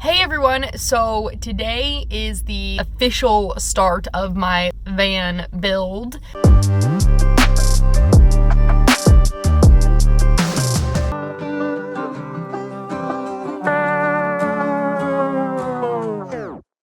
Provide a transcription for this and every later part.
Hey everyone, so today is the official start of my van build.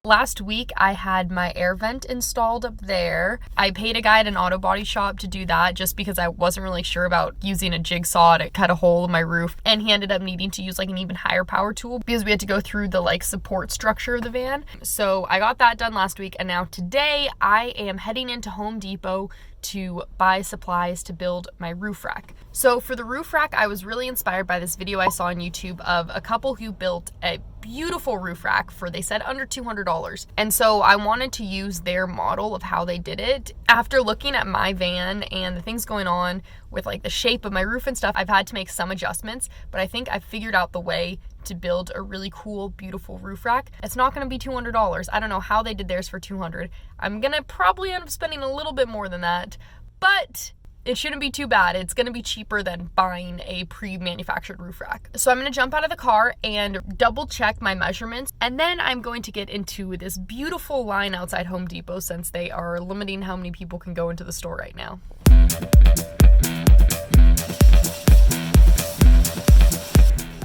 Last week I had my air vent installed up there. I paid a guy at an auto body shop to do that just because I wasn't really sure about using a jigsaw to cut a hole in my roof, and he ended up needing to use like an even higher power tool because we had to go through the like support structure of the van. So I got that done last week, and now today I am heading into Home Depot to buy supplies to build my roof rack. So for the roof rack, I was really inspired by this video I saw on YouTube of a couple who built a beautiful roof rack for, they said, under $200. And so I wanted to use their model of how they did it. After looking at my van and the things going on with like the shape of my roof and stuff, I've had to make some adjustments, but I think I've figured out the way to build a really cool, beautiful roof rack. It's not gonna be $200. I don't know how they did theirs for $200. I'm gonna probably end up spending a little bit more than that, but it shouldn't be too bad. It's gonna be cheaper than buying a pre-manufactured roof rack. So I'm gonna jump out of the car and double check my measurements, and then I'm going to get into this beautiful line outside Home Depot since they are limiting how many people can go into the store right now.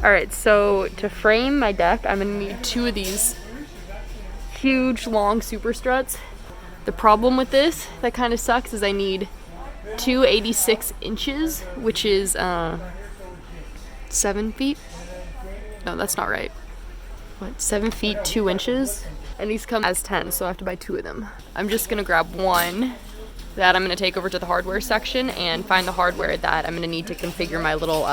All right, so to frame my deck, I'm gonna need two of these huge, long super struts. The problem with this that kind of sucks is I need 286 inches, which is 7 feet. No, that's not right. What, 7 feet 2 inches? And these come as 10, so I have to buy two of them. I'm just gonna grab one that I'm gonna take over to the hardware section and find the hardware that I'm gonna need to configure my little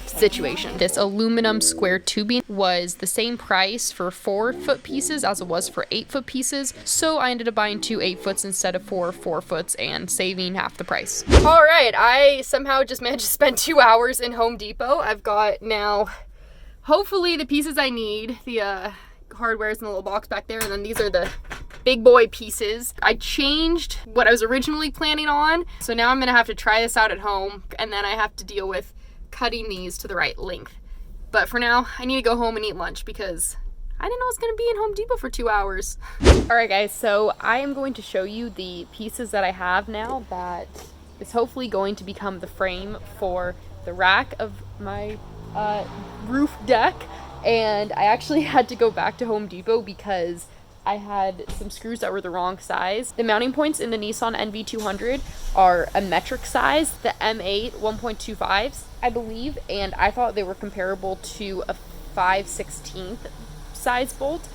situation. This aluminum square tubing was the same price for 4-foot pieces as it was for 8-foot pieces, so I ended up buying two 8-foots instead of 4-4-foots and saving half the price. All right, I somehow just managed to spend 2 hours in Home Depot. I've got now hopefully the pieces I need. The hardware is in the little box back there, and then these are the big boy pieces. I changed what I was originally planning on, so now I'm gonna have to try this out at home, and then I have to deal with cutting these to the right length. But for now, I need to go home and eat lunch because I didn't know I was gonna be in Home Depot for 2 hours. All right guys, so I am going to show you the pieces that I have now that is hopefully going to become the frame for the rack of my roof deck. And I actually had to go back to Home Depot because I had some screws that were the wrong size. The mounting points in the Nissan NV200 are a metric size, the M8 1.25s, I believe, and I thought they were comparable to a 5/16 size bolt,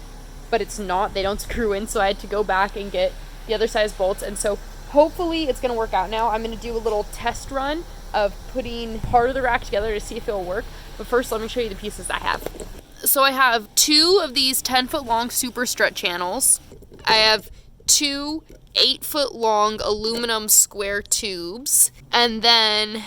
but it's not. They don't screw in, so I had to go back and get the other size bolts, and so hopefully it's gonna work out now. I'm gonna do a little test run of putting part of the rack together to see if it'll work, but first let me show you the pieces I have. So I have two of these 10-foot long super strut channels. I have two 8-foot long aluminum square tubes. And then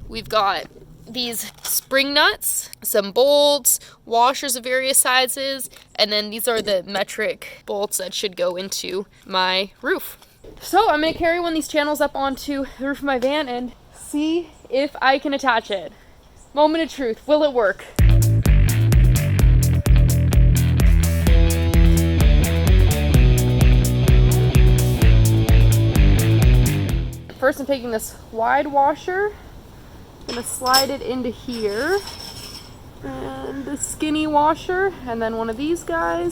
we've got these spring nuts, some bolts, washers of various sizes, and then these are the metric bolts that should go into my roof. So I'm gonna carry one of these channels up onto the roof of my van and see if I can attach it. Moment of truth, will it work? First, I'm taking this wide washer, I'm gonna slide it into here, and the skinny washer, and then one of these guys.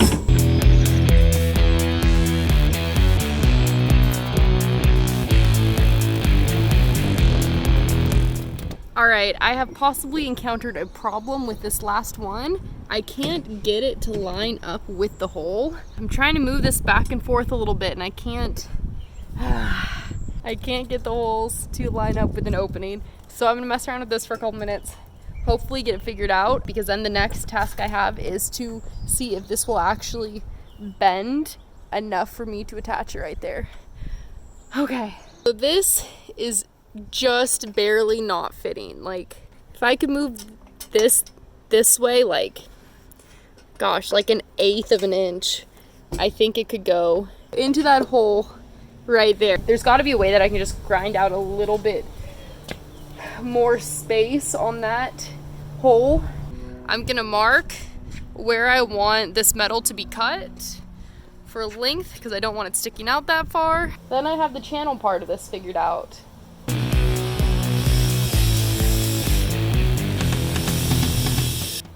All right, I have possibly encountered a problem with this last one. I can't get it to line up with the hole. I'm trying to move this back and forth a little bit, and I can't get the holes to line up with an opening. So I'm gonna mess around with this for a couple minutes, hopefully get it figured out, because then the next task I have is to see if this will actually bend enough for me to attach it right there. Okay, so this is just barely not fitting. Like, if I could move this way, like, gosh, like 1/8 of an inch, I think it could go into that hole right there. There's got to be a way that I can just grind out a little bit more space on that hole. I'm gonna mark where I want this metal to be cut for length because I don't want it sticking out that far. Then I have the channel part of this figured out.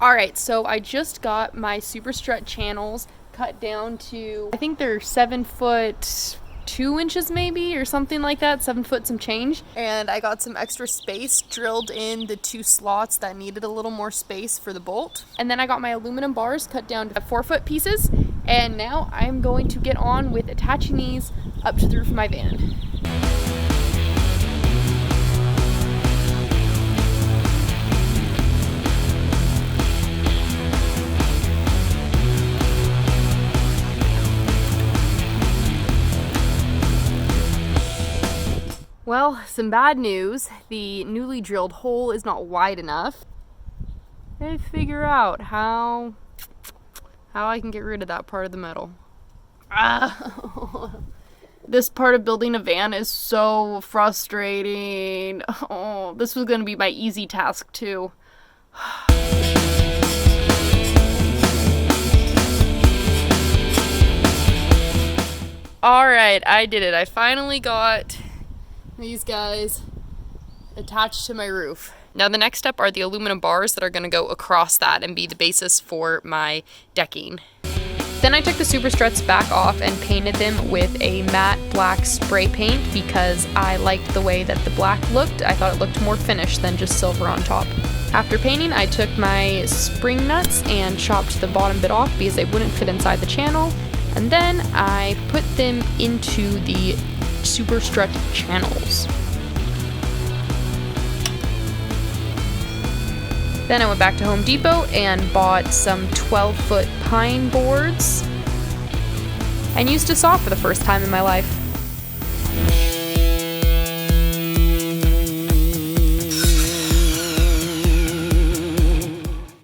Alright, so I just got my Super Strut channels cut down to, I think they're 7 foot 2 inches maybe, or something like that, 7 foot some change. And I got some extra space drilled in the 2 slots that needed a little more space for the bolt. And then I got my aluminum bars cut down to 4 foot pieces. And now I'm going to get on with attaching these up to the roof of my van. Well, some bad news. The newly drilled hole is not wide enough. I gotta figure out how I can get rid of that part of the metal. This part of building a van is so frustrating. Oh, this was gonna be my easy task too. Alright, I did it. I finally got these guys attached to my roof. Now the next step are the aluminum bars that are going to go across that and be the basis for my decking. Then I took the Super Struts back off and painted them with a matte black spray paint because I liked the way that the black looked. I thought it looked more finished than just silver on top. After painting, I took my spring nuts and chopped the bottom bit off because they wouldn't fit inside the channel. And then I put them into the Super Strut channels. Then I went back to Home Depot and bought some 12-foot pine boards and used a saw for the first time in my life.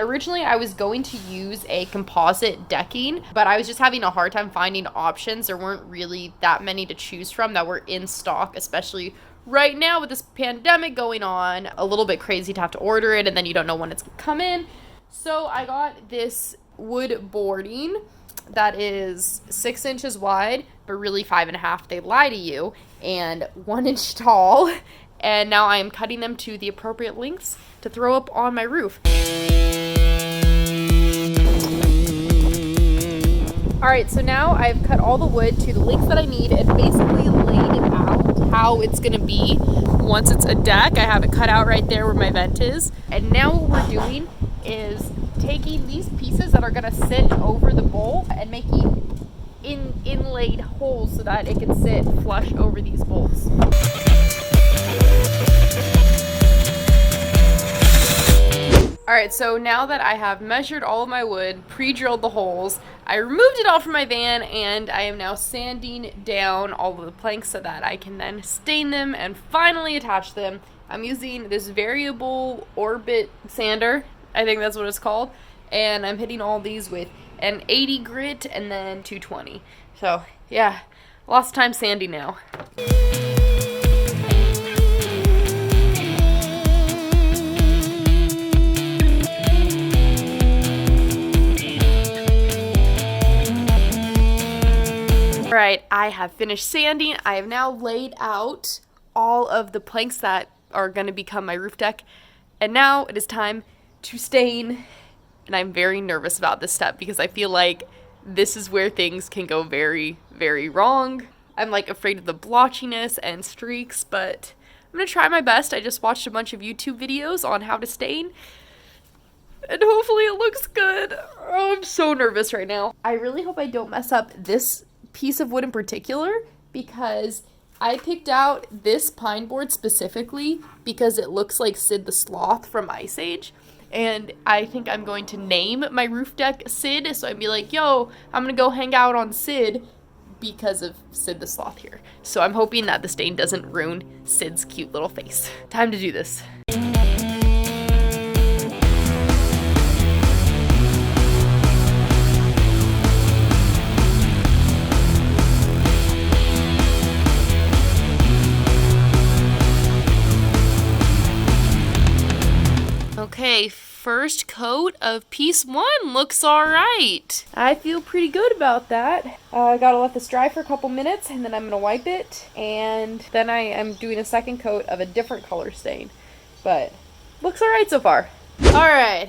Originally, I was going to use a composite decking, but I was just having a hard time finding options. There weren't really that many to choose from that were in stock, especially right now with this pandemic going on. A little bit crazy to have to order it and then you don't know when it's gonna come in. So I got this wood boarding that is 6 inches wide, but really 5.5. They lie to you, and 1 inch tall. And now I am cutting them to the appropriate lengths to throw up on my roof. Alright, so now I've cut all the wood to the lengths that I need and basically laid it out how it's gonna be once it's a deck. I have it cut out right there where my vent is. And now what we're doing is taking these pieces that are gonna sit over the bowl and making inlaid holes so that it can sit flush over these bolts. Alright, so now that I have measured all of my wood, pre-drilled the holes, I removed it all from my van, and I am now sanding down all of the planks so that I can then stain them and finally attach them. I'm using this variable orbit sander, I think that's what it's called, and I'm hitting all these with an 80 grit and then 220. So yeah, lots of time sanding now. Alright, I have finished sanding. I have now laid out all of the planks that are going to become my roof deck. And now it is time to stain. And I'm very nervous about this step because I feel like this is where things can go very, very wrong. I'm like afraid of the blotchiness and streaks, but I'm going to try my best. I just watched a bunch of YouTube videos on how to stain. And hopefully it looks good. Oh, I'm so nervous right now. I really hope I don't mess up this piece of wood in particular, because I picked out this pine board specifically because it looks like Sid the Sloth from Ice Age, and I think I'm going to name my roof deck Sid, so I'd be like, yo, I'm gonna go hang out on Sid because of Sid the Sloth here. So I'm hoping that the stain doesn't ruin Sid's cute little face. Time to do this. Okay, first coat of piece 1 looks all right. I feel pretty good about that. I gotta let this dry for a couple minutes and then I'm gonna wipe it, and then I am doing a second coat of a different color stain. But looks all right so far. All right,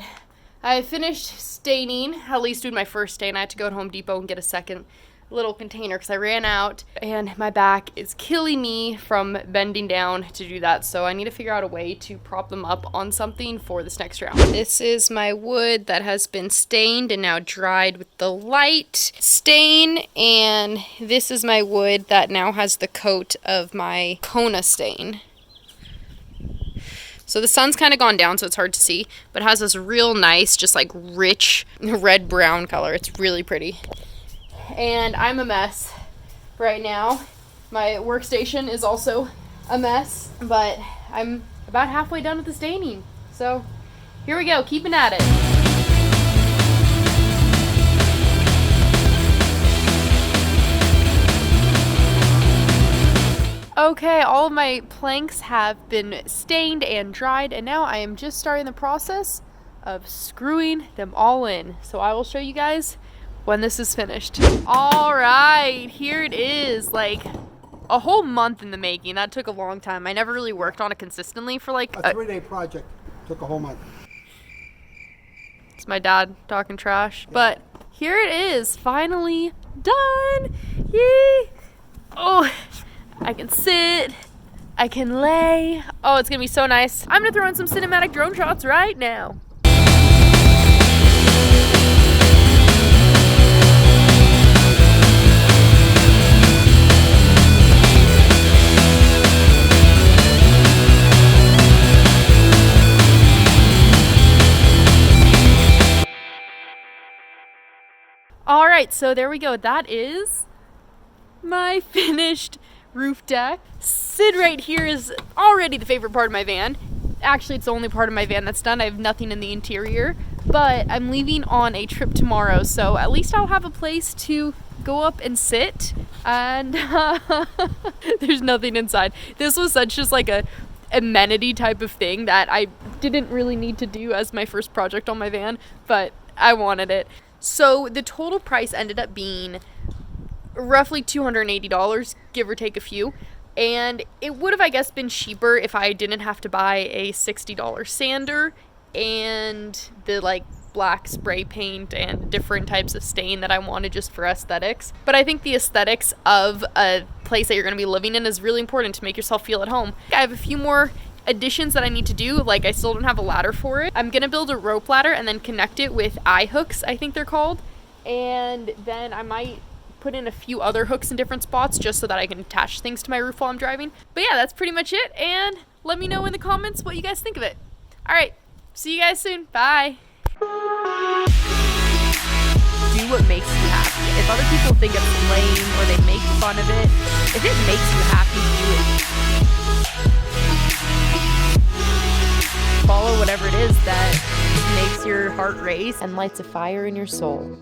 I finished staining, at least doing my first stain. I had to go to Home Depot and get a second little container because I ran out, and my back is killing me from bending down to do that, so I need to figure out a way to prop them up on something for this next round. This is my wood that has been stained and now dried with the light stain, and this is my wood that now has the coat of my Kona stain. So the sun's kind of gone down, so it's hard to see, but it has this real nice, just like rich red-brown color. It's really pretty. And I'm a mess right now. My workstation is also a mess, but I'm about halfway done with the staining. So here we go, keeping at it. Okay, all of my planks have been stained and dried, and now I am just starting the process of screwing them all in. So I will show you guys when this is finished. All right, here it is. Like a whole month in the making. That took a long time. I never really worked on it consistently for like a 3-day project. Took a whole month. It's my dad talking trash, but here it is, finally done. Yay! Oh, I can sit, I can lay. Oh, it's gonna be so nice. I'm gonna throw in some cinematic drone shots right now. All right, so there we go. That is my finished roof deck. Sid right here is already the favorite part of my van. Actually, it's the only part of my van that's done. I have nothing in the interior, but I'm leaving on a trip tomorrow, so at least I'll have a place to go up and sit, and there's nothing inside. This was such just like a amenity type of thing that I didn't really need to do as my first project on my van, but I wanted it. So the total price ended up being roughly $280, give or take a few. And it would have, I guess, been cheaper if I didn't have to buy a $60 sander and the like black spray paint and different types of stain that I wanted just for aesthetics. But I think the aesthetics of a place that you're going to be living in is really important to make yourself feel at home. I have a few more additions that I need to do, like I still don't have a ladder for it. I'm gonna build a rope ladder and then connect it with eye hooks, I think they're called, and then I might put in a few other hooks in different spots just so that I can attach things to my roof while I'm driving. But yeah, that's pretty much it, and let me know in the comments what you guys think of it. All right, see you guys soon. Bye. Do what makes you happy. If other people think it's lame or they make fun of it, if it makes you happy, do it. Follow whatever it is that makes your heart race and lights a fire in your soul.